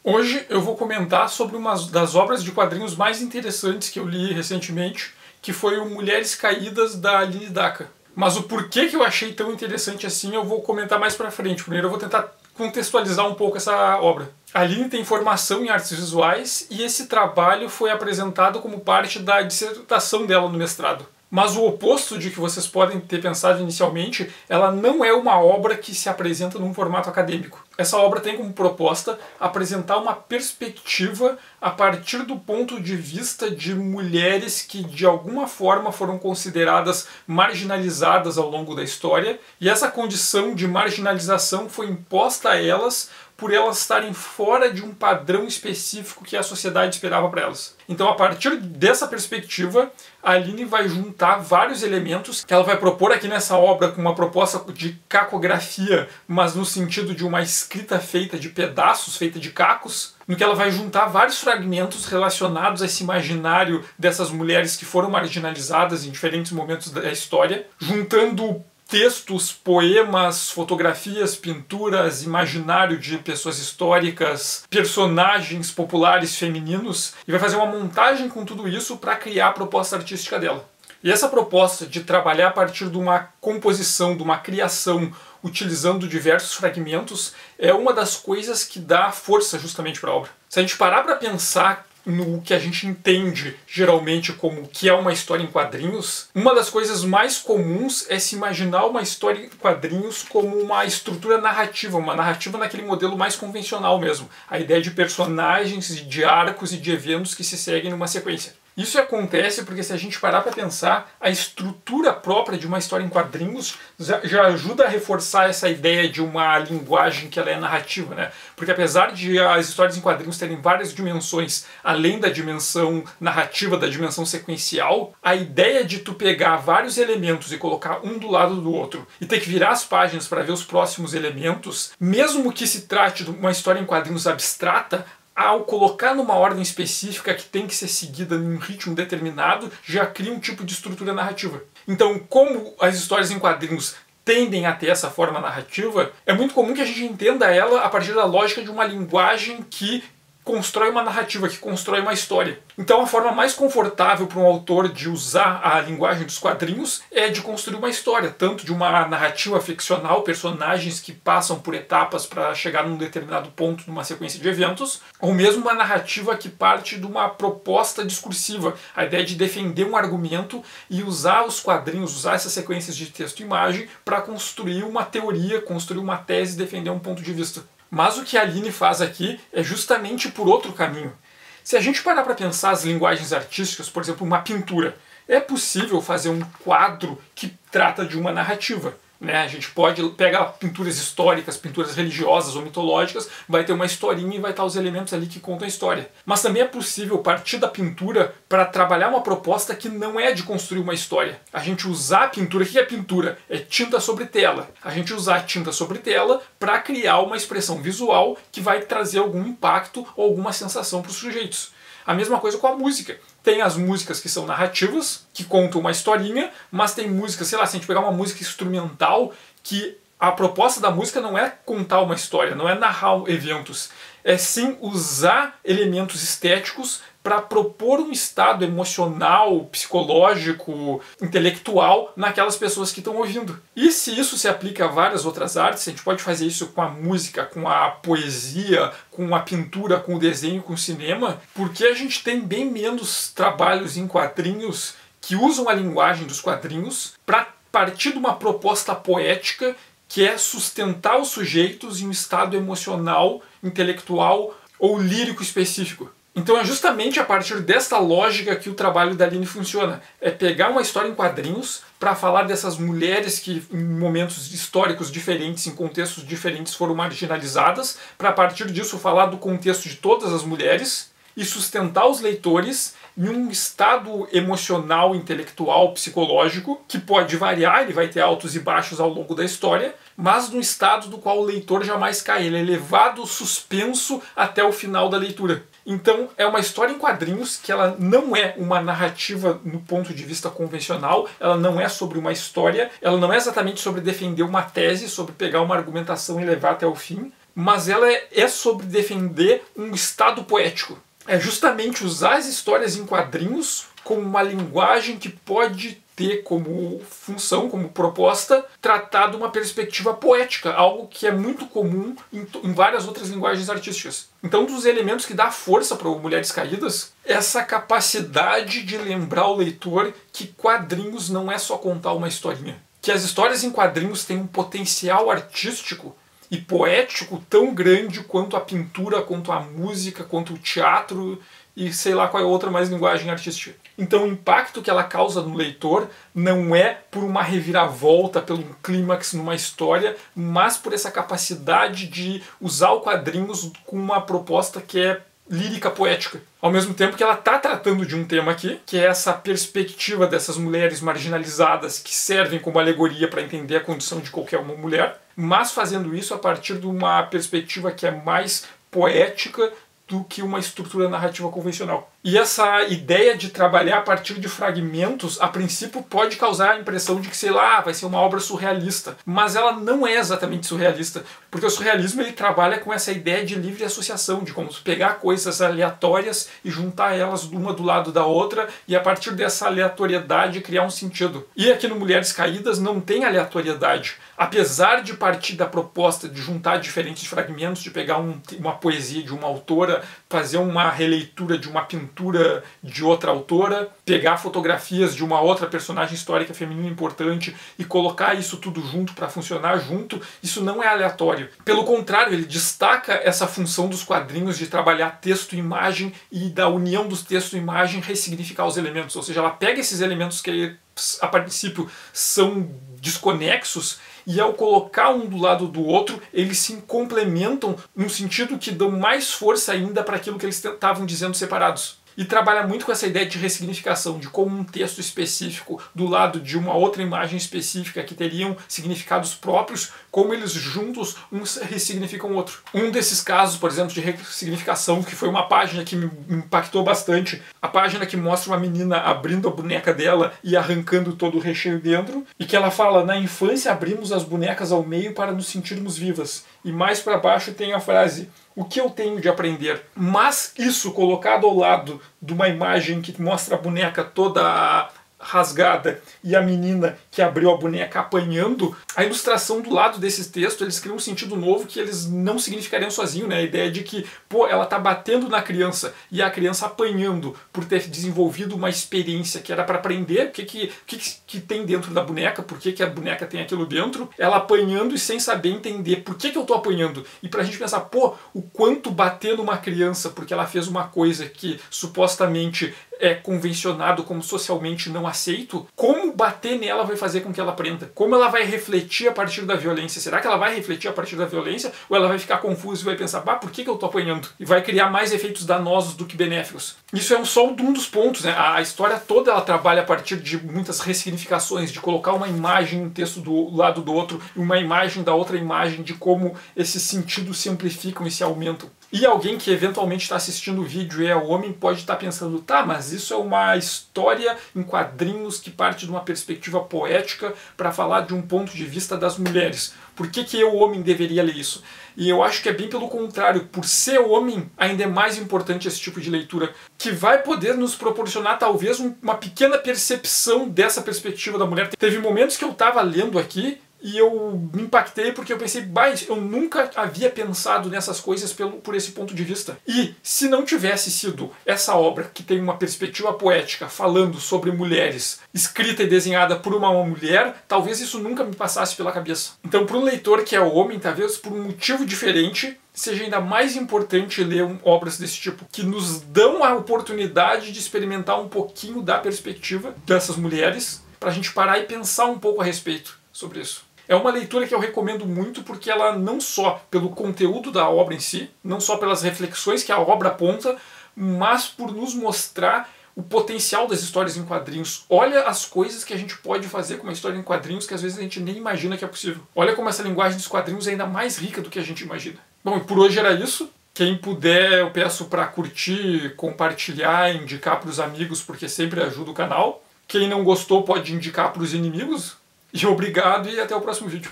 Hoje eu vou comentar sobre uma das obras de quadrinhos mais interessantes que eu li recentemente, que foi o Mulheres Caídas, da Aline Daka. Mas o porquê que eu achei tão interessante assim eu vou comentar mais pra frente. Primeiro eu vou tentar contextualizar um pouco essa obra. A Aline tem formação em artes visuais e esse trabalho foi apresentado como parte da dissertação dela no mestrado. Mas o oposto de que vocês podem ter pensado inicialmente, ela não é uma obra que se apresenta num formato acadêmico. Essa obra tem como proposta apresentar uma perspectiva a partir do ponto de vista de mulheres que de alguma forma foram consideradas marginalizadas ao longo da história, e essa condição de marginalização foi imposta a elas por elas estarem fora de um padrão específico que a sociedade esperava para elas. Então, a partir dessa perspectiva, a Aline vai juntar vários elementos que ela vai propor aqui nessa obra com uma proposta de cacografia, mas no sentido de uma escrita feita de pedaços, feita de cacos, no que ela vai juntar vários fragmentos relacionados a esse imaginário dessas mulheres que foram marginalizadas em diferentes momentos da história, juntando textos, poemas, fotografias, pinturas, imaginário de pessoas históricas, personagens populares femininos, e vai fazer uma montagem com tudo isso para criar a proposta artística dela. E essa proposta de trabalhar a partir de uma composição, de uma criação, utilizando diversos fragmentos, é uma das coisas que dá força justamente para a obra. Se a gente parar para pensar no que a gente entende geralmente como que é uma história em quadrinhos, uma das coisas mais comuns é se imaginar uma história em quadrinhos como uma estrutura narrativa, uma narrativa naquele modelo mais convencional mesmo. A ideia de personagens, de arcos e de eventos que se seguem numa sequência. Isso acontece porque, se a gente parar para pensar, a estrutura própria de uma história em quadrinhos já ajuda a reforçar essa ideia de uma linguagem que ela é narrativa, né? Porque apesar de as histórias em quadrinhos terem várias dimensões, além da dimensão narrativa, da dimensão sequencial, a ideia de tu pegar vários elementos e colocar um do lado do outro e ter que virar as páginas para ver os próximos elementos, mesmo que se trate de uma história em quadrinhos abstrata, ao colocar numa ordem específica que tem que ser seguida num ritmo determinado, já cria um tipo de estrutura narrativa. Então, como as histórias em quadrinhos tendem a ter essa forma narrativa, é muito comum que a gente entenda ela a partir da lógica de uma linguagem que constrói uma narrativa, que constrói uma história. Então a forma mais confortável para um autor de usar a linguagem dos quadrinhos é de construir uma história, tanto de uma narrativa ficcional, personagens que passam por etapas para chegar num determinado ponto numa sequência de eventos, ou mesmo uma narrativa que parte de uma proposta discursiva, a ideia de defender um argumento e usar os quadrinhos, usar essas sequências de texto e imagem para construir uma teoria, construir uma tese, defender um ponto de vista. Mas o que a Aline faz aqui é justamente por outro caminho. Se a gente parar para pensar as linguagens artísticas, por exemplo, uma pintura, é possível fazer um quadro que trata de uma narrativa, né? A gente pode pegar pinturas históricas, pinturas religiosas ou mitológicas, vai ter uma historinha e vai estar os elementos ali que contam a história. Mas também é possível partir da pintura para trabalhar uma proposta que não é de construir uma história. A gente usar a pintura, o que é pintura? É tinta sobre tela. A gente usar a tinta sobre tela para criar uma expressão visual que vai trazer algum impacto ou alguma sensação para os sujeitos. A mesma coisa com a música. Tem as músicas que são narrativas, que contam uma historinha, mas tem músicas, sei lá, se a gente pegar uma música instrumental, que a proposta da música não é contar uma história, não é narrar eventos, é sim usar elementos estéticos para propor um estado emocional, psicológico, intelectual naquelas pessoas que estão ouvindo. E se isso se aplica a várias outras artes, a gente pode fazer isso com a música, com a poesia, com a pintura, com o desenho, com o cinema, porque a gente tem bem menos trabalhos em quadrinhos que usam a linguagem dos quadrinhos para partir de uma proposta poética que é sustentar os sujeitos em um estado emocional, intelectual ou lírico específico. Então é justamente a partir desta lógica que o trabalho da Aline funciona. É pegar uma história em quadrinhos para falar dessas mulheres que em momentos históricos diferentes, em contextos diferentes, foram marginalizadas, para a partir disso falar do contexto de todas as mulheres e sustentar os leitores em um estado emocional, intelectual, psicológico, que pode variar, ele vai ter altos e baixos ao longo da história, mas num estado do qual o leitor jamais cai, ele é levado suspenso até o final da leitura. Então é uma história em quadrinhos que ela não é uma narrativa no ponto de vista convencional, ela não é sobre uma história, ela não é exatamente sobre defender uma tese, sobre pegar uma argumentação e levar até o fim, mas ela é sobre defender um estado poético. É justamente usar as histórias em quadrinhos como uma linguagem que pode ter como função, como proposta, tratar de uma perspectiva poética, algo que é muito comum em várias outras linguagens artísticas. Então, um dos elementos que dá força para o Mulheres Caídas é essa capacidade de lembrar o leitor que quadrinhos não é só contar uma historinha. Que as histórias em quadrinhos têm um potencial artístico e poético tão grande quanto a pintura, quanto a música, quanto o teatro e sei lá qual é a outra mais linguagem artística. Então o impacto que ela causa no leitor não é por uma reviravolta, pelo clímax numa história, mas por essa capacidade de usar o quadrinhos com uma proposta que é lírica poética. Ao mesmo tempo que ela está tratando de um tema aqui, que é essa perspectiva dessas mulheres marginalizadas que servem como alegoria para entender a condição de qualquer uma mulher, mas fazendo isso a partir de uma perspectiva que é mais poética do que uma estrutura narrativa convencional. E essa ideia de trabalhar a partir de fragmentos, a princípio pode causar a impressão de que, sei lá, vai ser uma obra surrealista. Mas ela não é exatamente surrealista, porque o surrealismo ele trabalha com essa ideia de livre associação, de como pegar coisas aleatórias e juntar elas uma do lado da outra e a partir dessa aleatoriedade criar um sentido. E aqui no Mulheres Caídas não tem aleatoriedade. Apesar de partir da proposta de juntar diferentes fragmentos, de pegar uma poesia de uma autora, fazer uma releitura de uma pintura de outra autora, pegar fotografias de uma outra personagem histórica feminina importante e colocar isso tudo junto para funcionar junto, isso não é aleatório. Pelo contrário, ele destaca essa função dos quadrinhos de trabalhar texto e imagem e da união dos texto e imagem ressignificar os elementos. Ou seja, ela pega esses elementos que a princípio são desconexos e ao colocar um do lado do outro, eles se complementam num sentido que dão mais força ainda para aquilo que eles estavam dizendo separados. E trabalha muito com essa ideia de ressignificação, de como um texto específico do lado de uma outra imagem específica que teriam significados próprios, como eles juntos uns ressignificam o outro. Um desses casos, por exemplo, de ressignificação, que foi uma página que me impactou bastante, a página que mostra uma menina abrindo a boneca dela e arrancando todo o recheio dentro, e que ela fala: na infância abrimos as bonecas ao meio para nos sentirmos vivas. E mais para baixo tem a frase: o que eu tenho de aprender? Mas isso colocado ao lado de uma imagem que mostra a boneca toda rasgada e a menina que abriu a boneca apanhando, a ilustração do lado desse texto, eles criam um sentido novo que eles não significariam sozinho, né? A ideia de que, pô, ela tá batendo na criança e a criança apanhando por ter desenvolvido uma experiência que era para aprender o que tem dentro da boneca, por que a boneca tem aquilo dentro, ela apanhando e sem saber entender por que eu tô apanhando. E pra gente pensar, pô, o quanto bater numa criança porque ela fez uma coisa que supostamente é convencionado como socialmente não aceito, como bater nela vai fazer com que ela aprenda? Como ela vai refletir a partir da violência? Será que ela vai refletir a partir da violência? Ou ela vai ficar confusa e vai pensar, bah, por que eu tô apanhando? E vai criar mais efeitos danosos do que benéficos. Isso é só um dos pontos, né? A história toda ela trabalha a partir de muitas ressignificações, de colocar uma imagem, um texto do lado do outro, e uma imagem da outra imagem, de como esses sentidos se amplificam e se aumentam. E alguém que eventualmente está assistindo o vídeo e é homem pode estar pensando, tá, mas isso é uma história em quadrinhos que parte de uma perspectiva poética para falar de um ponto de vista das mulheres. Por que eu, homem, deveria ler isso? E eu acho que é bem pelo contrário. Por ser homem, ainda é mais importante esse tipo de leitura, que vai poder nos proporcionar talvez uma pequena percepção dessa perspectiva da mulher. Teve momentos que eu estava lendo aqui e eu me impactei porque eu pensei, eu nunca havia pensado nessas coisas por esse ponto de vista. E se não tivesse sido essa obra que tem uma perspectiva poética falando sobre mulheres, escrita e desenhada por uma mulher, talvez isso nunca me passasse pela cabeça. Então, para um leitor que é homem, talvez por um motivo diferente, seja ainda mais importante ler obras desse tipo, que nos dão a oportunidade de experimentar um pouquinho da perspectiva dessas mulheres, para a gente parar e pensar um pouco a respeito sobre isso. É uma leitura que eu recomendo muito porque ela não só pelo conteúdo da obra em si, não só pelas reflexões que a obra aponta, mas por nos mostrar o potencial das histórias em quadrinhos. Olha as coisas que a gente pode fazer com uma história em quadrinhos que às vezes a gente nem imagina que é possível. Olha como essa linguagem dos quadrinhos é ainda mais rica do que a gente imagina. Bom, e por hoje era isso. Quem puder, eu peço para curtir, compartilhar, indicar para os amigos, porque sempre ajuda o canal. Quem não gostou pode indicar para os inimigos. E obrigado e até o próximo vídeo.